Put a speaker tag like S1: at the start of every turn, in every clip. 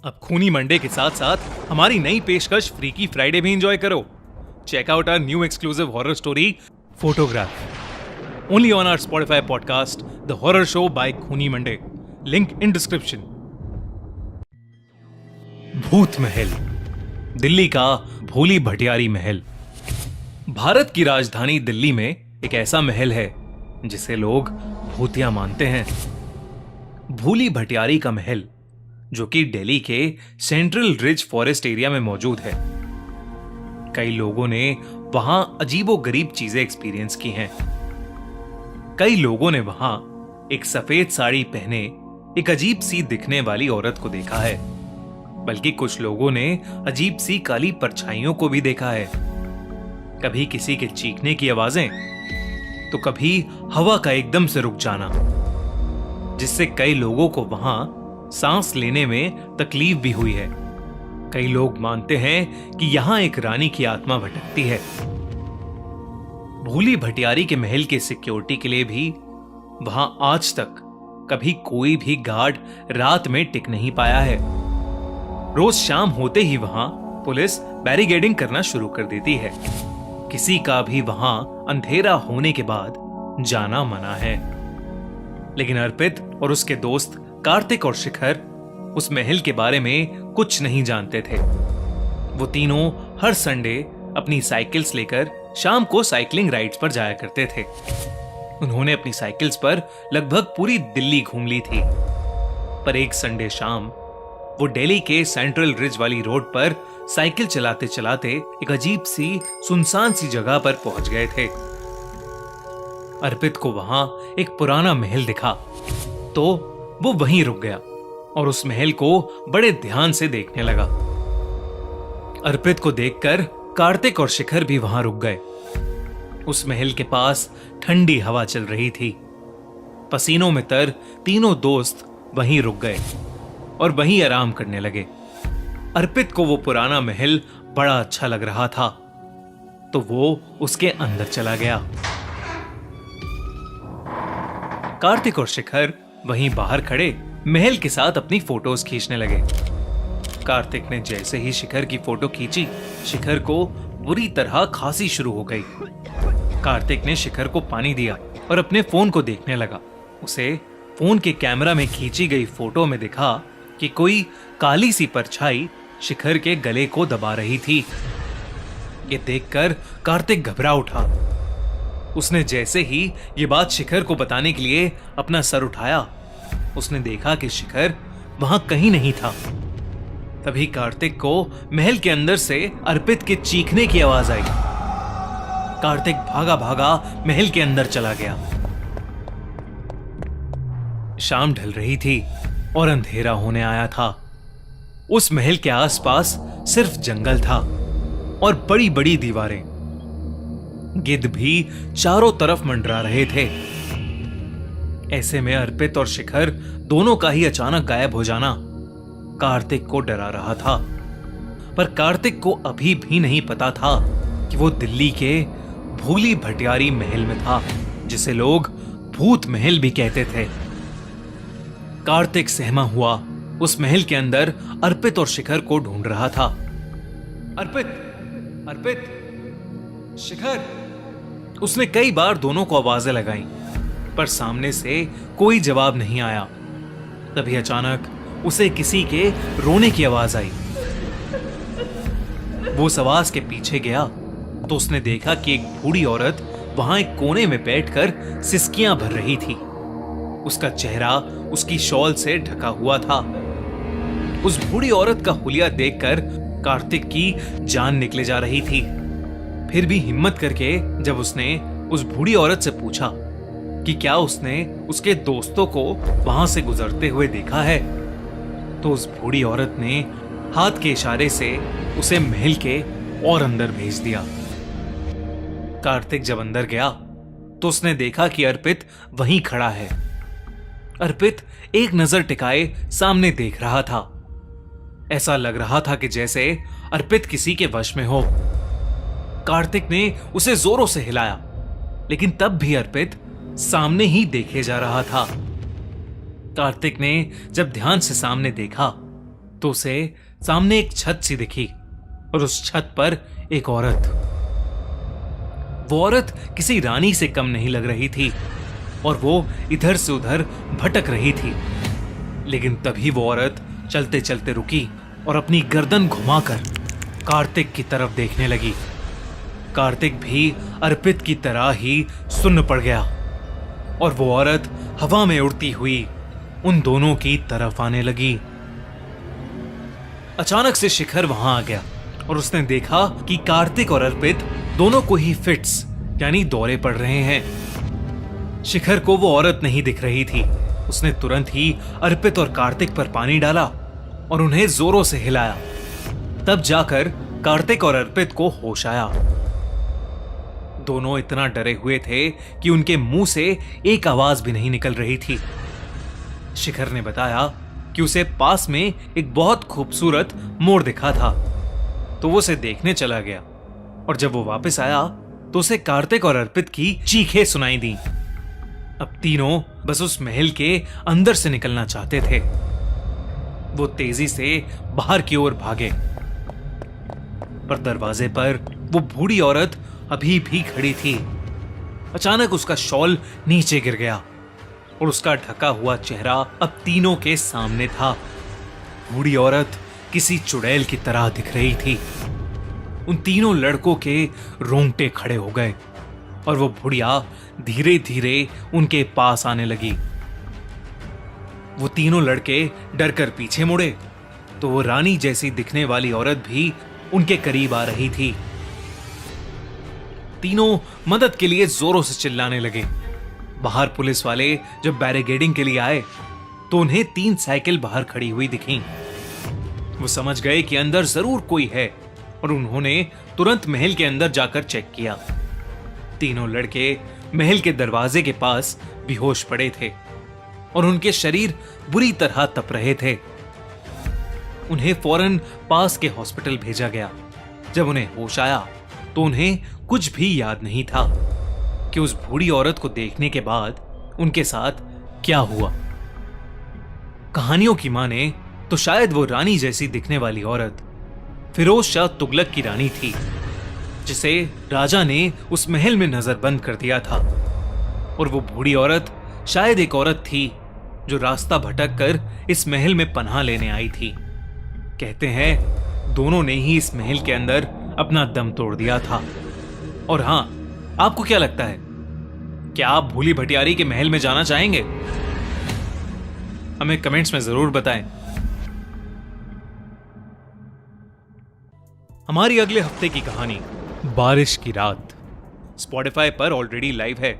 S1: अब खूनी मंडे के साथ साथ हमारी नई पेशकश फ्रीकी फ्राइडे भी एंजॉय करो। Check out our new exclusive horror story photograph only on our Spotify podcast the horror show by खूनी मंडे। Link in description. भूत महल, दिल्ली का भोली भटियारी महल। भारत की राजधानी दिल्ली में एक ऐसा महल है जिसे लोग भूतिया मानते हैं। भूली भटियारी का महल, जो कि दिल्ली के सेंट्रल रिज फॉरेस्ट एरिया में मौजूद है। कई लोगों ने वहां अजीबोगरीब चीजें एक्सपीरियंस की हैं। कई लोगों ने वहां एक सफेद साड़ी पहने एक अजीब सी दिखने वाली औरत को देखा है, बल्कि कुछ लोगों ने अजीब सी काली परछाइयों को भी देखा है। कभी किसी के चीखने की आवाजें, तो कभी हवा का एकदम से रुक जाना, जिससे कई लोगों को वहां सांस लेने में तकलीफ भी हुई है। कई लोग मानते हैं कि यहां एक रानी की आत्मा भटकती है। भूली भटियारी के महल के सिक्योरिटी के लिए भी वहां आज तक कभी कोई भी गार्ड रात में टिक नहीं पाया है। रोज शाम होते ही वहां पुलिस बैरिकेडिंग करना शुरू कर देती है। किसी का भी वहां अंधेरा होने के बाद जाना मना है। लेकिन अर्पित और उसके दोस्त कार्तिक और शिखर उस महल के बारे में कुछ नहीं जानते थे। वो तीनों हर संडे अपनी साइकिल्स लेकर शाम को साइकिलिंग राइड्स पर जाया करते थे। उन्होंने अपनी साइकिल्स पर लगभग पूरी दिल्ली घूम ली थी। पर एक संडे शाम वो दिल्ली के सेंट्रल रिज वाली रोड पर साइकिल चलाते चलाते एक अजीब सी सुनसान सी जगह पर पहुंच गए थे। अर्पित को वहां एक पुराना महल दिखा, तो वो वहीं रुक गया और उस महल को बड़े ध्यान से देखने लगा। अर्पित को देखकर कार्तिक और शिखर भी वहां रुक गए। उस महल के पास ठंडी हवा चल रही थी। पसीनों में तर तीनों दोस्त वहीं रुक गए और वहीं आराम करने लगे। अर्पित को वो पुराना महल बड़ा अच्छा लग रहा था, तो वो उसके अंदर चला गया। कार्तिक और शिखर वहीं बाहर खड़े महल के साथ अपनी फोटोज खींचने लगे। कार्तिक ने जैसे ही शिखर की फोटो खींची, शिखर को बुरी तरह खांसी शुरू हो गई। कार्तिक ने शिखर को पानी दिया और अपने फोन को देखने लगा। उसे फोन के कैमरा में खींची गई फोटो में दिखा कि कोई काली सी परछाई शिखर के गले को दबा रही थी। ये देखकर कार्तिक घबरा उठा। उसने जैसे ही ये बात शिखर को बताने के लिए अपना सर उठाया, उसने देखा कि शिखर वहां कहीं नहीं था। तभी कार्तिक को महल के अंदर से अर्पित के चीखने की आवाज आई। कार्तिक भागा भागा महल के अंदर चला गया। शाम ढल रही थी और अंधेरा होने आया था। उस महल के आसपास सिर्फ जंगल था और बड़ी बड़ी दीवारें। गिद्ध भी चारों तरफ मंडरा रहे थे। ऐसे में अर्पित और शिखर दोनों का ही अचानक गायब हो जाना कार्तिक को डरा रहा था। पर कार्तिक को अभी भी नहीं पता था कि वो दिल्ली के भूली भटियारी महल में था, जिसे लोग भूत महल भी कहते थे। कार्तिक सहमा हुआ उस महल के अंदर अर्पित और शिखर को ढूंढ रहा था। अर्पित, अर्पित, शिखर। उसने कई बार दोनों को आवाजें लगाईं, पर सामने से कोई जवाब नहीं आया। तभी अचानक उसे किसी के रोने की आवाज आई। वो उस आवाज के पीछे गया तो उसने देखा कि एक बूढ़ी औरत वहां एक कोने में बैठकर सिसकियां भर रही थी। उसका चेहरा उसकी शॉल से ढका हुआ था। उस बूढ़ी औरत का हुलिया देखकर कार्तिक की जान निकले जा रही थी। फिर भी हिम्मत करके जब उसने उस बूढ़ी औरत से पूछा कि क्या उसने उसके दोस्तों को वहां से गुजरते हुए देखा है, तो उस बूढ़ी औरत ने हाथ के इशारे से उसे महल के और अंदर भेज दिया। कार्तिक जब अंदर गया तो उसने देखा कि अर्पित वहीं खड़ा है। अर्पित एक नजर टिकाए सामने देख रहा था। ऐसा लग रहा था कि जैसे अर्पित किसी के वश में हो। कार्तिक ने उसे जोरों से हिलाया, लेकिन तब भी अर्पित सामने ही देखे जा रहा था। कार्तिक ने जब ध्यान से सामने देखा तो उसे सामने एक छत सी दिखी और उस छत पर एक औरत। वो औरत किसी रानी से कम नहीं लग रही थी और वो इधर से उधर भटक रही थी। लेकिन तभी वो औरत चलते चलते रुकी और अपनी गर्दन घुमाकर कार्तिक की तरफ देखने लगी। कार्तिक भी अर्पित की तरह ही सुन्न पड़ गया और वो औरत हवा में उड़ती हुई उन दोनों की तरफ आने लगी। अचानक से शिखर वहां आ गया और उसने देखा कि कार्तिक और अर्पित दोनों को ही फिट्स यानी दौरे पड़ रहे हैं। शिखर को वो औरत नहीं दिख रही थी। उसने तुरंत ही अर्पित और कार्तिक पर पानी डाला और उन्हें जोरों से हिलाया। तब जाकर कार्तिक और अर्पित को होश आया। दोनों इतना डरे हुए थे कि उनके मुंह से एक आवाज भी नहीं निकल रही थी। शिखर ने बताया कि उसे पास में एक बहुत खूबसूरत मोर दिखा था, तो वो उसे देखने चला गया और जब वो वापस आया तो उसे कार्तिक और अर्पित की चीखें सुनाई दी। अब तीनों बस उस महल के अंदर से निकलना चाहते थे। वो तेजी से बाहर की ओर भागे, पर दरवाजे पर वो बूढ़ी औरत अभी भी खड़ी थी। अचानक उसका शॉल नीचे गिर गया और उसका ढका हुआ चेहरा अब तीनों के सामने था। बूढ़ी औरत किसी चुड़ैल की तरह दिख रही थी। उन तीनों लड़कों के रोंगटे खड़े हो गए और वो बुढ़िया धीरे धीरे उनके पास आने लगी। वो तीनों लड़के डरकर पीछे मुड़े तो वो रानी जैसी दिखने वाली औरत भी उनके करीब आ रही थी। तीनों मदद के लिए जोरों से चिल्लाने लगे। बाहर पुलिस वाले जब बैरिकेडिंग के लिए आए तो उन्हें 3 साइकिल बाहर खड़ी हुई दिखी। वो समझ गए कि अंदर जरूर कोई है और उन्होंने तुरंत महल के अंदर जाकर चेक किया। तीनों लड़के महल के दरवाजे के पास बेहोश पड़े थे और उनके शरीर बुरी तरह तप रहे थे। उन्हें फौरन पास के हॉस्पिटल भेजा गया। जब उन्हें होश आया तो उन्हें कुछ भी याद नहीं था कि उस बूढ़ी औरत को देखने के बाद उनके साथ क्या हुआ। कहानियों की माने तो शायद वो रानी जैसी दिखने वाली औरत फिरोज शाह तुगलक की रानी थी, जिसे राजा ने उस महल में नजरबंद कर दिया था। और वो बूढ़ी औरत शायद एक औरत थी जो रास्ता भटक कर इस महल में पनाह लेने आई थी। कहते हैं दोनों ने ही इस महल के अंदर अपना दम तोड़ दिया था। और हां, आपको क्या लगता है, क्या आप भूली भटियारी के महल में जाना चाहेंगे? हमें कमेंट्स में जरूर बताएं। हमारी अगले हफ्ते की कहानी बारिश की रात स्पॉटिफाई पर ऑलरेडी लाइव है,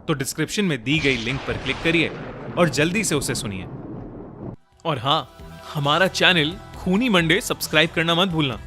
S1: तो डिस्क्रिप्शन में दी गई लिंक पर क्लिक करिए और जल्दी से उसे सुनिए। और हां, हमारा चैनल खूनी मंडे सब्सक्राइब करना मत भूलना।